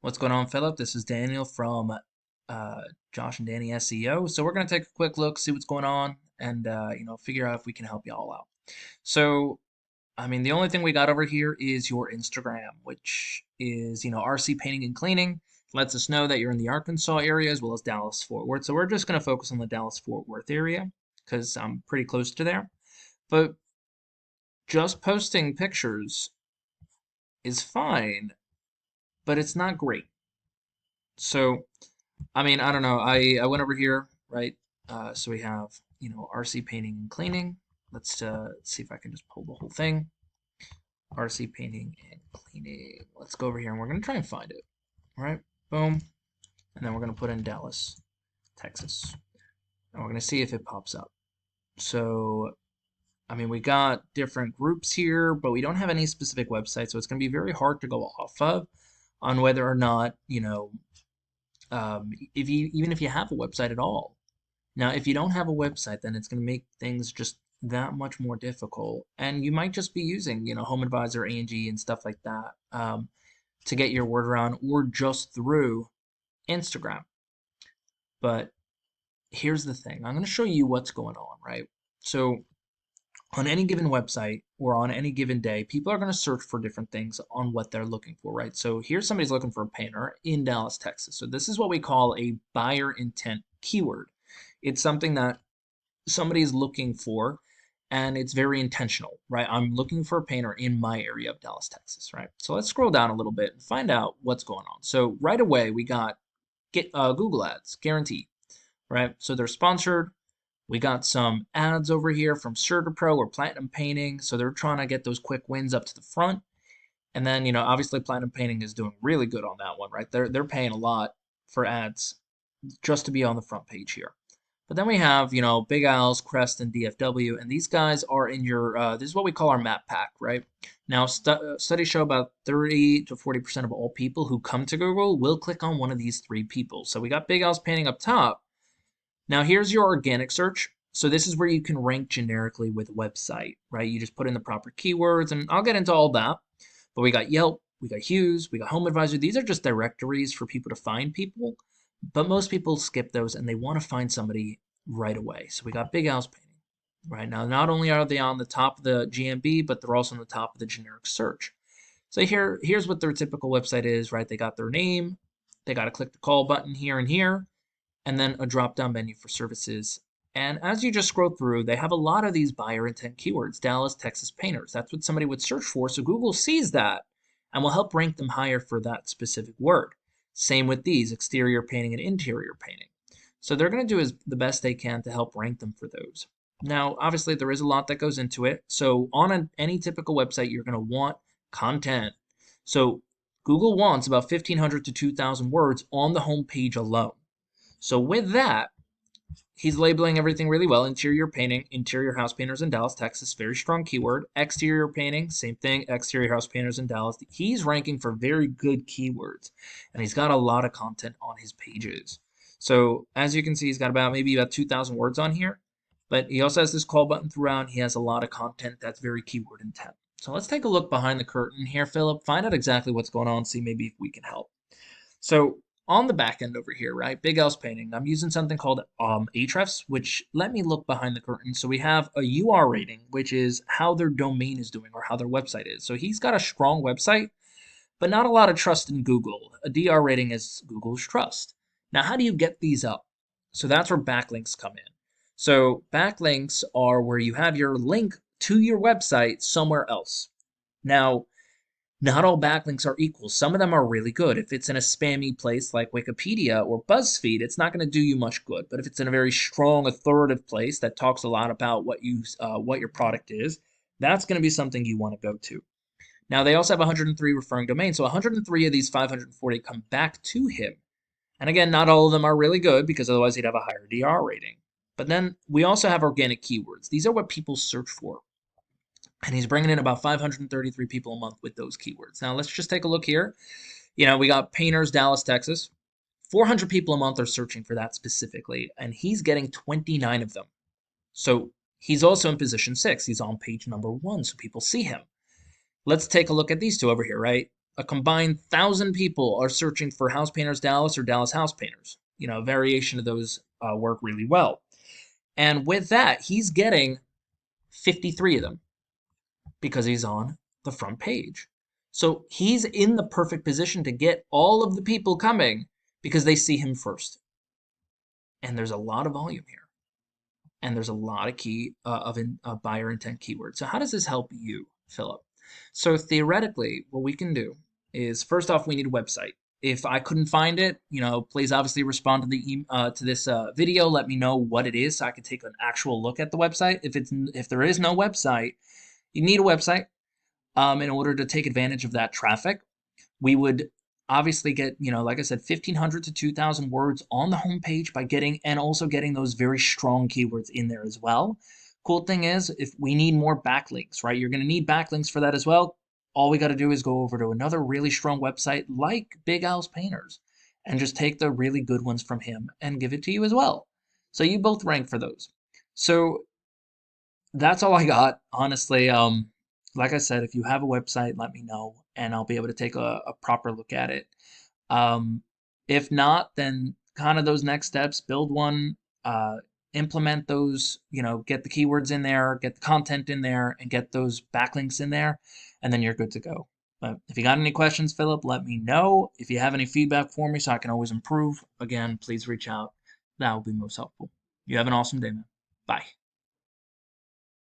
What's going on, Philip? This is Daniel from uh, Josh and Danny SEO. So we're going to take a quick look, see what's going on, and figure out if we can help you all out. So, the only thing we got over here is your Instagram, which is RC Painting and Cleaning. Lets us know that you're in the Arkansas area as well as Dallas Fort Worth. So we're just going to focus on the Dallas Fort Worth area because I'm pretty close to there. But just posting pictures is fine, but it's not great. So I don't know. I went over here, right? So we have, RC painting and cleaning. Let's see if I can just pull the whole thing. RC painting and cleaning. Let's go over here and we're gonna try and find it. All right, boom, and then we're gonna put in Dallas, Texas, and we're gonna see if it pops up. So, we got different groups here, but we don't have any specific website, so it's gonna be very hard to go off of on whether or not if you even if you have a website at all. Now, if you don't have a website, then it's going to make things just that much more difficult, and you might just be using, Home Advisor, Angie, and stuff like that to get your word around, or just through Instagram. But here's the thing: I'm going to show you what's going on, right? So, on any given website or on any given day, people are going to search for different things on what they're looking for, right? So here's somebody's looking for a painter in Dallas, Texas. So this is what we call a buyer intent keyword. It's something that somebody's looking for, and it's very intentional, right? I'm looking for a painter in my area of Dallas, Texas, right? So let's scroll down a little bit and find out what's going on. So right away, we got Google ads, guaranteed, right? So they're sponsored. We got some ads over here from CertaPro or Platinum Painting. So they're trying to get those quick wins up to the front. And then, obviously Platinum Painting is doing really good on that one, right? They're paying a lot for ads just to be on the front page here. But then we have, Big Al's, Crest, and DFW, and these guys are in your, this is what we call our map pack, right? Now, studies show about 30 to 40% of all people who come to Google will click on one of these three people. So we got Big Al's painting up top. Now here's your organic search. So this is where you can rank generically with website, right? You just put in the proper keywords, and I'll get into all that. But we got Yelp, we got Hughes, we got Home Advisor. These are just directories for people to find people, but most people skip those and they want to find somebody right away. So we got Big Al's painting. Right now, not only are they on the top of the GMB, but they're also on the top of the generic search. So here's what their typical website is, right? They got their name, they got to click the call button here and here, and then a drop-down menu for services. And as you just scroll through, they have a lot of these buyer intent keywords, Dallas, Texas painters. That's what somebody would search for. So Google sees that and will help rank them higher for that specific word. Same with these, exterior painting and interior painting. So they're going to do the best they can to help rank them for those. Now, obviously, there is a lot that goes into it. So on any typical website, you're going to want content. So Google wants about 1,500 to 2,000 words on the home page alone. So with that, he's labeling everything really well. Interior painting, interior house painters in Dallas, Texas, very strong keyword. Exterior painting, same thing, exterior house painters in Dallas. He's ranking for very good keywords, and he's got a lot of content on his pages. So as you can see, he's got maybe about 2,000 words on here, but he also has this call button throughout. He has a lot of content that's very keyword intent. So let's take a look behind the curtain here, Philip, find out exactly what's going on, see maybe if we can help. So on the back end over here, right, Big Al's painting, I'm using something called Ahrefs, which let me look behind the curtain. So we have a UR rating, which is how their domain is doing or how their website is. So he's got a strong website, but not a lot of trust in Google. A DR rating is Google's trust. Now, how do you get these up? So that's where backlinks come in. So backlinks are where you have your link to your website somewhere else. Now, not all backlinks are equal. Some of them are really good. If it's in a spammy place like Wikipedia or BuzzFeed, it's not going to do you much good. But if it's in a very strong, authoritative place that talks a lot about what your product is, that's going to be something you want to go to. Now, they also have 103 referring domains, so 103 of these 540 come back to him. And again, not all of them are really good because otherwise he'd have a higher DR rating. But then we also have organic keywords. These are what people search for. And he's bringing in about 533 people a month with those keywords. Now, let's just take a look here. We got painters, Dallas, Texas. 400 people a month are searching for that specifically, and he's getting 29 of them. So he's also in position 6. He's on page number 1, so people see him. Let's take a look at these two over here, right? a combined 1,000 people are searching for House Painters Dallas or Dallas House Painters. A variation of those work really well. And with that, he's getting 53 of them because he's on the front page. So he's in the perfect position to get all of the people coming because they see him first. And there's a lot of volume here. And there's a lot of buyer intent keywords. So how does this help you, Philip? So theoretically, what we can do is, first off, we need a website. If I couldn't find it, please obviously respond to this video. Let me know what it is so I can take an actual look at the website. If there is no website, you need a website in order to take advantage of that traffic. We would obviously get, like I said, 1,500 to 2,000 words on the homepage and also getting those very strong keywords in there as well. Cool thing is, if we need more backlinks, right? You're going to need backlinks for that as well. All we got to do is go over to another really strong website like Big Al's Painters and just take the really good ones from him and give it to you as well. So you both rank for those. So that's all I got, honestly. Like I said, if you have a website, let me know and I'll be able to take a proper look at it. If not, then kind of those next steps, build one, implement those, get the keywords in there, get the content in there, and get those backlinks in there, and then you're good to go. But if you got any questions, Philip, let me know. If you have any feedback for me so I can always improve, again, please reach out. That will be most helpful. You have an awesome day, man. Bye.